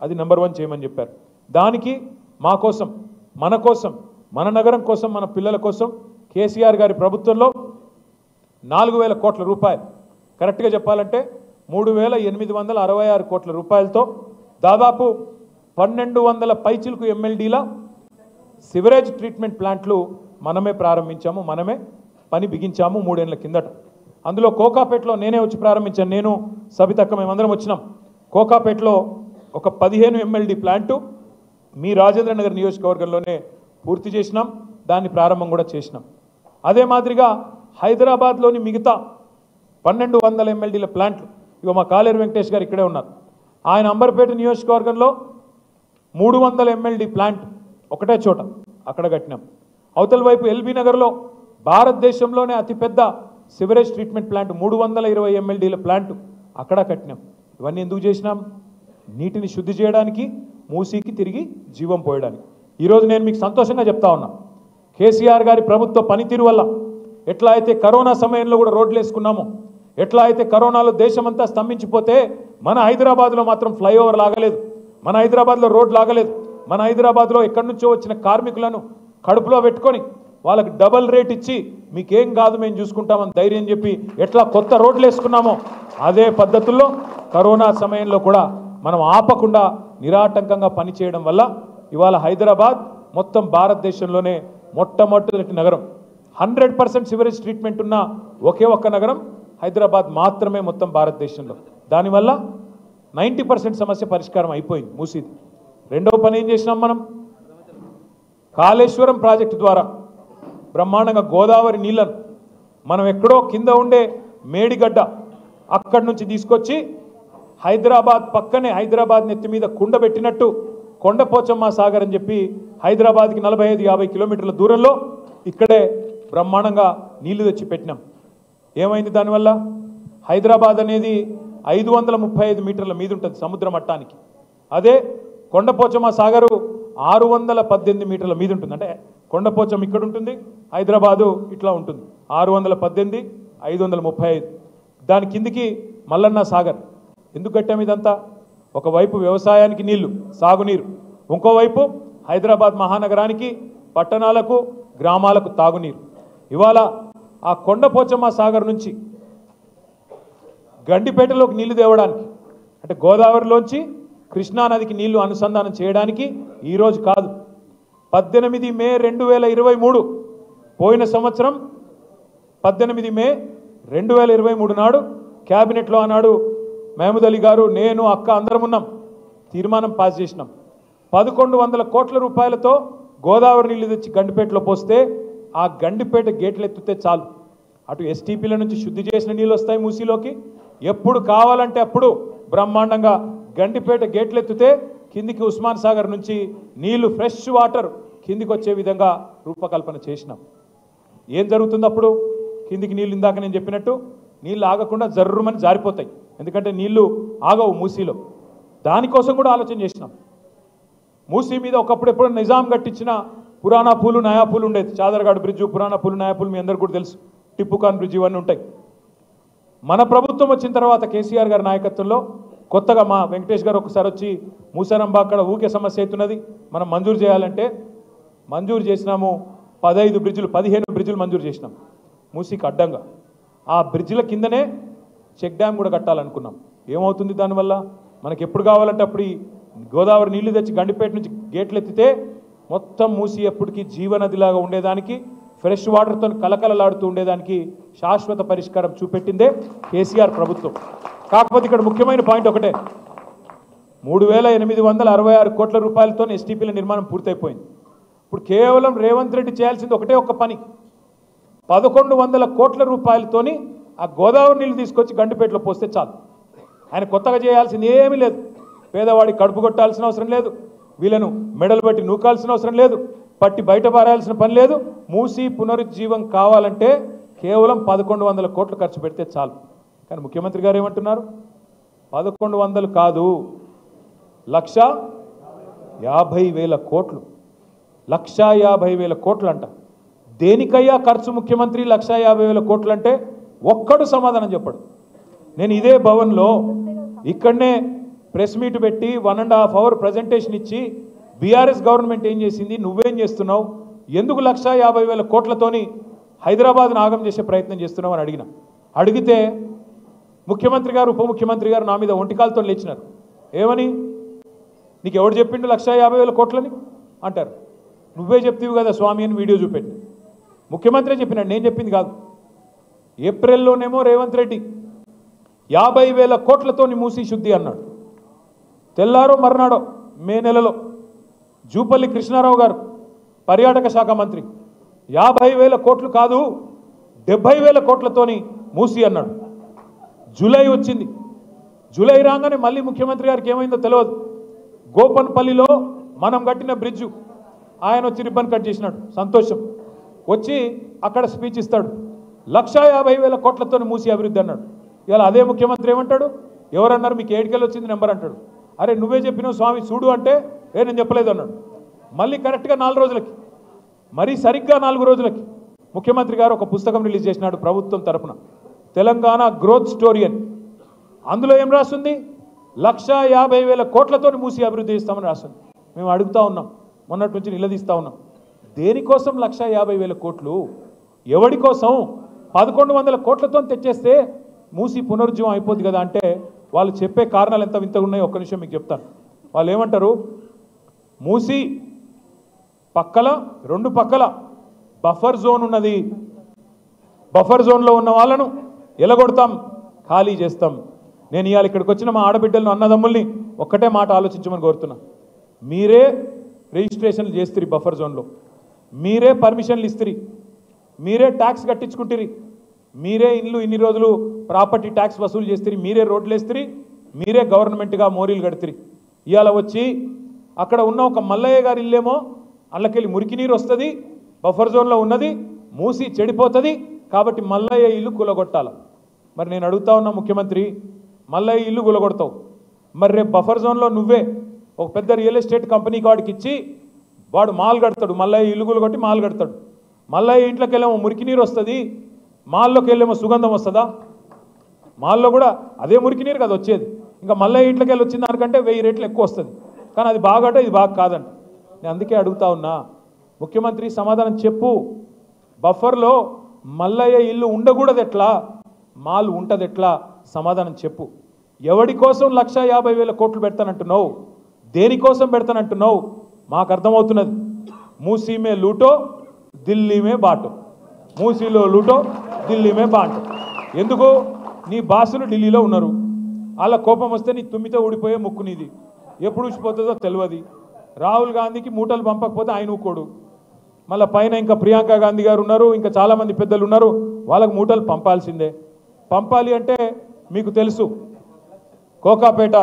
అది నెంబర్ 1 చేయమని చెప్పారు. దానికి మా కోసం, మన కోసం, మన నగరం కోసం, మన పిల్లల కోసం కేసీఆర్ గారి ప్రభుత్వంలో 4,000 కోట్ల రూపాయలు, కరెక్ట్గా చెప్పాలంటే 3,866 కోట్ల రూపాయలతో దాదాపు 1,200 పైచిలకు MLDల సివరేజ్ ట్రీట్మెంట్ ప్లాంట్లు మనమే ప్రారంభించాము, మనమే పని బిగించాము 3 ఏళ్ల కిందట. అందులో కోకాపేటలో నేనే వచ్చి ప్రారంభించాను. నేను సబితక్క మేమందరం వచ్చినాం. కోకాపేటలో ఒక 15 MLD ప్లాంటు మీ రాజేంద్ర నగర్ నియోజకవర్గంలోనే పూర్తి చేసినాం, దాన్ని ప్రారంభం కూడా చేసినాం. అదే మాదిరిగా హైదరాబాద్లోని మిగతా 1,200 MLDల ప్లాంట్లు, ఇక మా కాలేరు వెంకటేష్ గారు ఇక్కడే ఉన్నారు, ఆయన అంబర్పేట నియోజకవర్గంలో 300 MLD ప్లాంట్ ఒకటే చోట అక్కడ కట్టినాం. అవతల వైపు ఎల్బీ నగర్లో భారతదేశంలోనే అతిపెద్ద సివరేజ్ ట్రీట్మెంట్ ప్లాంట్ 320 MLDల ప్లాంట్ అక్కడ కట్టినాం. ఇవన్నీ ఎందుకు చేసినాం? నీటిని శుద్ధి చేయడానికి, మూసీకి తిరిగి జీవం పోయడానికి. ఈరోజు నేను మీకు సంతోషంగా చెప్తా ఉన్నా, కేసీఆర్ గారి ప్రభుత్వ పనితీరు వల్ల ఎట్లా అయితే కరోనా సమయంలో కూడా రోడ్లు వేసుకున్నామో, ఎట్లా అయితే కరోనాలో దేశమంతా స్తంభించిపోతే మన హైదరాబాద్లో మాత్రం ఫ్లైఓవర్ లాగలేదు, మన హైదరాబాద్లో రోడ్ లాగలేదు. మన హైదరాబాద్లో ఎక్కడి నుంచో వచ్చిన కార్మికులను కడుపులో పెట్టుకొని వాళ్ళకి డబల్ రేట్ ఇచ్చి మీకేం కాదు మేము చూసుకుంటామని ధైర్యం చెప్పి ఎట్లా కొత్త రోడ్లు వేసుకున్నామో అదే పద్ధతుల్లో కరోనా సమయంలో కూడా మనం ఆపకుండా నిరాటంకంగా పనిచేయడం వల్ల ఇవాళ హైదరాబాద్ మొత్తం భారతదేశంలోనే మొట్టమొదటి నగరం. 100% సివరేజ్ ట్రీట్మెంట్ ఉన్న ఒకే ఒక్క నగరం హైదరాబాద్ మాత్రమే మొత్తం భారతదేశంలో. దానివల్ల 90% సమస్య పరిష్కారం అయిపోయింది మూసీది. రెండవ పని ఏం చేసినాం మనం? కాళేశ్వరం ప్రాజెక్టు ద్వారా బ్రహ్మాండంగా గోదావరి నీళ్లను మనం ఎక్కడో కింద ఉండే మేడిగడ్డ అక్కడి నుంచి తీసుకొచ్చి హైదరాబాద్ పక్కనే, హైదరాబాద్ నెత్తి మీద కుండ పెట్టినట్టు కొండపోచమ్మ సాగర్ అని చెప్పి హైదరాబాద్కి 45-50 కిలోమీటర్ల దూరంలో ఇక్కడే బ్రహ్మాండంగా నీళ్లు తెచ్చి పెట్టినాం. ఏమైంది దానివల్ల? హైదరాబాద్ అనేది 535 మీటర్ల మీద ఉంటుంది సముద్ర మట్టానికి. అదే కొండపోచమ్మ సాగరు 618 మీటర్ల మీద ఉంటుంది. అంటే కొండపోచమ్మ ఇక్కడ ఉంటుంది, హైదరాబాదు ఇట్లా ఉంటుంది. 618, 535. దాని కిందికి మల్లన్న సాగర్. ఎందుకు కట్టాం ఇదంతా? ఒకవైపు వ్యవసాయానికి నీళ్లు, సాగునీరు, ఇంకోవైపు హైదరాబాద్ మహానగరానికి, పట్టణాలకు, గ్రామాలకు తాగునీరు. ఇవాళ ఆ కొండపోచమ్మ సాగర్ నుంచి గండిపేటలోకి నీళ్లు తేవడానికి, అంటే గోదావరిలోంచి కృష్ణానదికి నీళ్లు అనుసంధానం చేయడానికి ఈరోజు కాదు, 18 మే 2023 పోయిన సంవత్సరం 18 మే 2023 నాడు క్యాబినెట్లో ఆనాడు మహమూద్ అలీ గారు, నేను, అక్క అందరం ఉన్నాం, తీర్మానం పాస్ చేసినాం. 1,100 కోట్ల రూపాయలతో గోదావరి నీళ్లు తెచ్చి గండిపేటలో పోస్తే ఆ గండిపేట గేట్లు ఎత్తితే చాలు, అటు ఎస్టీపీల నుంచి శుద్ధి చేసిన నీళ్ళు వస్తాయి మూసీలోకి. ఎప్పుడు కావాలంటే అప్పుడు బ్రహ్మాండంగా గండిపేట గేట్లు ఎత్తితే కిందికి ఉస్మాన్ సాగర్ నుంచి నీళ్లు, ఫ్రెష్ వాటర్ కిందికి వచ్చే విధంగా రూపకల్పన చేసినాం. ఏం జరుగుతుంది అప్పుడు? కిందికి నీళ్ళు ఇందాక నేను చెప్పినట్టు నీళ్ళు ఆగకుండా జర్రుమని జారిపోతాయి, ఎందుకంటే నీళ్లు ఆగవు మూసీలో. దానికోసం కూడా ఆలోచన చేసినాం. మూసీ మీద ఒకప్పుడు ఎప్పుడు నిజాం కట్టించిన పురాణా పూలు, నయా పూలు ఉండేది. చాదర్గాడ్ బ్రిడ్జు, పురాణా పూలు, నయా పూలు మీ అందరికీ కూడా తెలుసు. టిప్పుకాన్ బ్రిడ్జ్ ఇవన్నీ ఉంటాయి. మన ప్రభుత్వం వచ్చిన తర్వాత కేసీఆర్ గారి నాయకత్వంలో కొత్తగా మా వెంకటేష్ గారు ఒకసారి వచ్చి మూసారంబా అక్కడ ఊకే సమస్య అవుతున్నది, మనం మంజూరు చేయాలంటే మంజూరు చేసినాము. 15 బ్రిడ్జులు, 15 బ్రిడ్జులు మంజూరు చేసినాం మూసీకి అడ్డంగా. ఆ బ్రిడ్జిల కిందనే చెక్ డ్యామ్ కూడా కట్టాలనుకున్నాం. ఏమవుతుంది దానివల్ల? మనకి ఎప్పుడు కావాలంటే అప్పుడు ఈ గోదావరి నీళ్లు తెచ్చి గండిపేట నుంచి గేట్లు ఎత్తితే మొత్తం మూసి ఎప్పటికీ జీవనదిలాగా ఉండేదానికి, ఫ్రెష్ వాటర్తో కలకలలాడుతూ ఉండేదానికి శాశ్వత పరిష్కారం చూపెట్టిందే కేసీఆర్ ప్రభుత్వం. కాకపోతే ఇక్కడ ముఖ్యమైన పాయింట్ ఒకటే, 3,866 కోట్ల రూపాయలతో ఎస్టీపీల నిర్మాణం పూర్తయిపోయింది. ఇప్పుడు కేవలం రేవంత్ రెడ్డి చేయాల్సింది ఒకటే ఒక్క పని, 1,100 కోట్ల రూపాయలతోని ఆ గోదావరి నీళ్లు తీసుకొచ్చి గండిపేటలో పోస్తే చాలు. ఆయన కొత్తగా చేయాల్సింది ఏమీ లేదు. పేదవాడికి కడుపు కొట్టాల్సిన అవసరం లేదు, వీళ్ళను మెడలు బట్టి నూకాల్సిన అవసరం లేదు, పట్టి బయట పారాల్సిన పని లేదు. మూసి పునరుజ్జీవం కావాలంటే కేవలం 1,100 కోట్లు ఖర్చు పెడితే చాలు. కానీ ముఖ్యమంత్రి గారు ఏమంటున్నారు? 1,100 కాదు, 1,50,000 కోట్లు, 1,50,000 కోట్లు అంట. దేనికయ్యా ఖర్చు ముఖ్యమంత్రి 1,50,000 కోట్లు అంటే? ఒక్కడు సమాధానం చెప్పడు. నేను ఇదే భవన్లో ఇక్కడనే ప్రెస్ మీట్ పెట్టి 1.5 అవర్ ప్రజెంటేషన్ ఇచ్చి బీఆర్ఎస్ గవర్నమెంట్ ఏం చేసింది, నువ్వేం చేస్తున్నావు, ఎందుకు 1,50,000 కోట్లతోని హైదరాబాద్ను ఆగం చేసే ప్రయత్నం చేస్తున్నావు అని అడిగితే ముఖ్యమంత్రి గారు ఉప ముఖ్యమంత్రి గారు నా మీద ఒంటికాలతో లేచినారు. ఏమని, నీకు ఎవడు చెప్పిండు 1,50,000 కోట్లని అంటారు. నువ్వే చెప్తీవి కదా స్వామి అని వీడియో చూపెట్టి ముఖ్యమంత్రి చెప్పినాడు, నేను చెప్పింది కాదు. ఏప్రిల్లోనేమో రేవంత్ రెడ్డి 50,000 కోట్లతో మూసి శుద్ధి అన్నాడు. తెల్లారో మర్నాడో మే నెలలో జూపల్లి కృష్ణారావు గారు పర్యాటక శాఖ మంత్రి 50,000 కోట్లు కాదు 70,000 కోట్లతోని మూసి అన్నాడు. జూలై వచ్చింది. జూలై రాగానే మళ్ళీ ముఖ్యమంత్రి గారికి ఏమైందో తెలియదు. గోపన్పల్లిలో మనం కట్టిన బ్రిడ్జు ఆయన వచ్చి రిబ్బన్ కట్ చేసినాడు, సంతోషం. వచ్చి అక్కడ స్పీచ్ ఇస్తాడు, 1,50,000 కోట్లతో మూసి అభివృద్ధి అన్నాడు. ఇవాళ అదే ముఖ్యమంత్రి ఏమంటాడు, ఎవరన్నారు మీకు ఏడికెళ్ళి వచ్చింది నెంబర్ అంటాడు. అరే నువ్వే చెప్పినావు స్వామి చూడు అంటే నేను చెప్పలేదు అన్నాడు. మళ్ళీ కరెక్ట్గా 4 రోజులకి, మరీ సరిగ్గా 4 రోజులకి ముఖ్యమంత్రి గారు ఒక పుస్తకం రిలీజ్ చేసినాడు ప్రభుత్వం తరఫున, తెలంగాణ గ్రోత్ స్టోరీ అని. అందులో ఏం రాస్తుంది, 1,50,000 కోట్లతో మూసి అభివృద్ధి చేస్తామని రాస్తుంది. మేము అడుగుతా ఉన్నాం, మొన్నటి నుంచి నిలదీస్తూ ఉన్నాం, దేనికోసం 1,50,000 కోట్లు, ఎవడి కోసం? 1,100 కోట్లతో తెచ్చేస్తే మూసి పునరుజ్జీవం అయిపోద్ది కదా అంటే వాళ్ళు చెప్పే కారణాలు ఎంత వింతగా ఉన్నాయో ఒక్క నిమిషం మీకు చెప్తాను. వాళ్ళు ఏమంటారు, మూసి పక్కల 2 పక్కల బఫర్ జోన్ ఉన్నది, బఫర్ జోన్లో ఉన్న వాళ్ళను ఎలగొడతాం, ఖాళీ చేస్తాం. నేను ఇవాళ ఇక్కడికి వచ్చిన మా ఆడబిడ్డలను అన్నదమ్ముల్ని ఒక్కటే మాట ఆలోచించమని కోరుతున్నా. మీరే రిజిస్ట్రేషన్లు చేస్తురి బఫర్ జోన్లో, మీరే పర్మిషన్లు ఇస్తురి, మీరే ట్యాక్స్ కట్టించుకుంటురి, మీరే ఇల్లు ఇన్ని రోజులు ప్రాపర్టీ ట్యాక్స్ వసూలు చేస్తురి, మీరే రోడ్లు వేస్తురి, మీరే గవర్నమెంట్గా మోరీలు కడుతురి. ఇవాళ వచ్చి అక్కడ ఉన్న ఒక మల్లయ్య గారి ఇల్లేమో అల్లకెళ్ళి మురికి నీరు వస్తుంది, బఫర్ జోన్లో ఉన్నది, మూసి చెడిపోతుంది, కాబట్టి మల్లయ్య ఇల్లు కూలగొట్టాల. మరి నేను అడుగుతా ఉన్నా ముఖ్యమంత్రి, మల్లయ్య ఇల్లు కూలగొడతావు, మరి రేపు బఫర్ జోన్లో నువ్వే ఒక పెద్ద రియల్ ఎస్టేట్ కంపెనీకి వాడికి ఇచ్చి వాడు మాల్ కడతాడు, మల్లయ్య ఇల్లు కూలగొట్టి మాల్ కడతాడు. మల్లయ్య ఇంట్లోకి వెళ్ళేమో మురికి నీరు వస్తుంది, మాల్లోకి వెళ్ళేమో సుగంధం వస్తుందా? మాల్లో కూడా అదే మురికి నీరు కదా వచ్చేది. ఇంకా మల్లయ్య ఇంట్లోకి వెళ్ళి వచ్చిన దానికంటే 1000 రెట్లు ఎక్కువ వస్తుంది. కానీ అది బాగట, ఇది బాగా కాదంట. నేను అందుకే అడుగుతా ఉన్నా, ముఖ్యమంత్రి సమాధానం చెప్పు. బఫర్లో మల్లయ్య ఇల్లు ఉండకూడదు ఎట్లా, మాల్ ఉంటుంది ఎట్లా? సమాధానం చెప్పు. ఎవడి కోసం 1,50,000 కోట్లు పెడతానంటున్నావు, దేనికోసం పెడతానంటున్నావు? మాకు అర్థమవుతున్నది, మూసీ మే లూటో ఢిల్లీ మే బాటో, మూసీలో లూటో ఢిల్లీ మే బాటో. ఎందుకు? నీ బాసులు ఢిల్లీలో ఉన్నారు, వాళ్ళ కోపం వస్తే నీ తుమ్మితో ఊడిపోయే ముక్కు నీది, ఎప్పుడు ఊసిపోతుందో తెలియదు. రాహుల్ గాంధీకి మూటలు పంపకపోతే ఆయన ఊకోడు, మళ్ళీ పైన ఇంకా ప్రియాంక గాంధీ గారు ఉన్నారు, ఇంకా చాలామంది పెద్దలు ఉన్నారు, వాళ్ళకు మూటలు పంపాల్సిందే. పంపాలి అంటే మీకు తెలుసు, కోకాపేట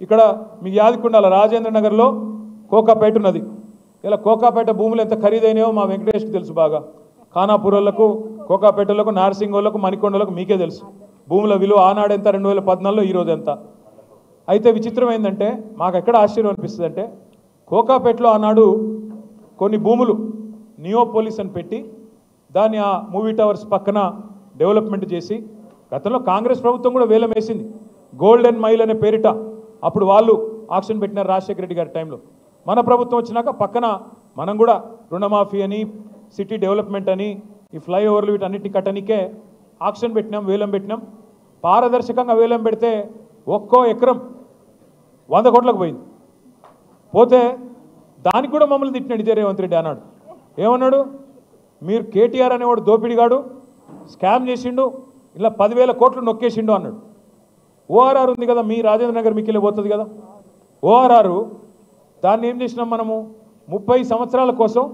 ఇక్కడ మీకు యాదకుండాల రాజేంద్ర నగర్లో కోకాపేట ఉన్నది. ఇలా కోకాపేట భూములు ఎంత ఖరీదైనాయో మా వెంకటేష్కి తెలుసు బాగా. ఖానాపూర్లకు, కోకాపేటలకు, నార్సింగోళ్లకు, మణికొండలకు మీకే తెలుసు భూముల విలువ ఆనాడు ఎంత, 2014లో ఈరోజు ఎంత. అయితే విచిత్రం ఏంటంటే మాకు ఎక్కడ ఆశ్చర్యం అనిపిస్తుంది అంటే, కోకాపేటలో ఆనాడు కొన్ని భూములు నియోపోలిస్ అని పెట్టి దాన్ని ఆ మూవీ టవర్స్ పక్కన డెవలప్మెంట్ చేసి, గతంలో కాంగ్రెస్ ప్రభుత్వం కూడా వేలం వేసింది గోల్డెన్ మైల్ అనే పేరిట. అప్పుడు వాళ్ళు ఆక్షన్ పెట్టినారు రాజశేఖర రెడ్డి గారి టైంలో. మన ప్రభుత్వం వచ్చినాక పక్కన మనం కూడా రుణమాఫీ అని, సిటీ డెవలప్మెంట్ అని, ఈ ఫ్లైఓవర్లు వీటన్నిటిని కట్టనికే ఆక్షన్ పెట్టినాం, వేలం పెట్టినాం. పారదర్శకంగా వేలం పెడితే ఒక్కో ఎకరం 100 కోట్లకు పోయింది. పోతే దానికి కూడా మమ్మల్ని తిట్టినాడు ఇదే రేవంత్ రెడ్డి. అన్నాడు, ఏమన్నాడు, మీరు కేటీఆర్ అనేవాడు దోపిడిగాడు, స్కామ్ చేసిండు, ఇలా 10,000 కోట్లు నొక్కేసిండు అన్నాడు. ఓఆర్ఆర్ ఉంది కదా, మీ రాజేంద్ర నగర్ మీకు పోతుంది కదా ఓఆర్ఆర్, దాన్ని ఏం చేసినాం మనము, 30 సంవత్సరాల కోసం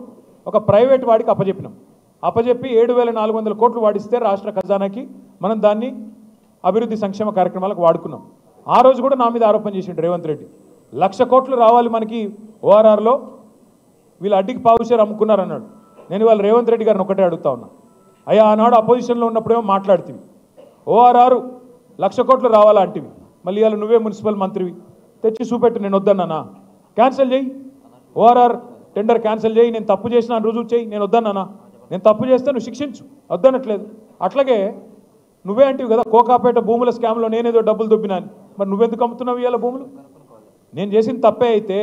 ఒక ప్రైవేట్ వాడికి అప్పజెప్పినాం. అప్పజెప్పి 7,400 కోట్లు వాడిస్తే రాష్ట్ర ఖజానాకి మనం దాన్ని అభివృద్ధి సంక్షేమ కార్యక్రమాలకు వాడుకున్నాం. ఆ రోజు కూడా నా మీద ఆరోపణ చేసిండు రేవంత్ రెడ్డి, 1,00,000 కోట్లు రావాలి మనకి ఓఆర్ఆర్లో, వీళ్ళు అడ్డికి పావుషేర్ అమ్ముకున్నారన్నాడు. నేను ఇవాళ రేవంత్ రెడ్డి గారిని ఒకటే అడుగుతా ఉన్నా, అయ్యా ఆనాడు అపోజిషన్లో ఉన్నప్పుడేమో మాట్లాడుతీవి, ఓఆర్ఆర్ 1,00,000 కోట్లు రావాలా అంటివి, మళ్ళీ ఇవాళ నువ్వే మున్సిపల్ మంత్రివి, తెచ్చి చూపెట్టు, నేను వద్దన్నానా? క్యాన్సిల్ చేయి, ఓఆర్ఆర్ టెండర్ క్యాన్సిల్ చేయి, నేను తప్పు చేసిన రుజువు చేయి, నేను వద్దన్నానా? నేను తప్పు చేస్తే నువ్వు శిక్షించు, వద్దనట్లేదు. అట్లాగే నువ్వే అంటివి కదా కోకాపేట భూముల స్కామ్లో నేనేదో డబ్బులు దొబ్బినా అని. మరి నువ్వెందుకు అమ్ముతున్నావు ఇవాళ భూములు? నేను చేసిన తప్పే అయితే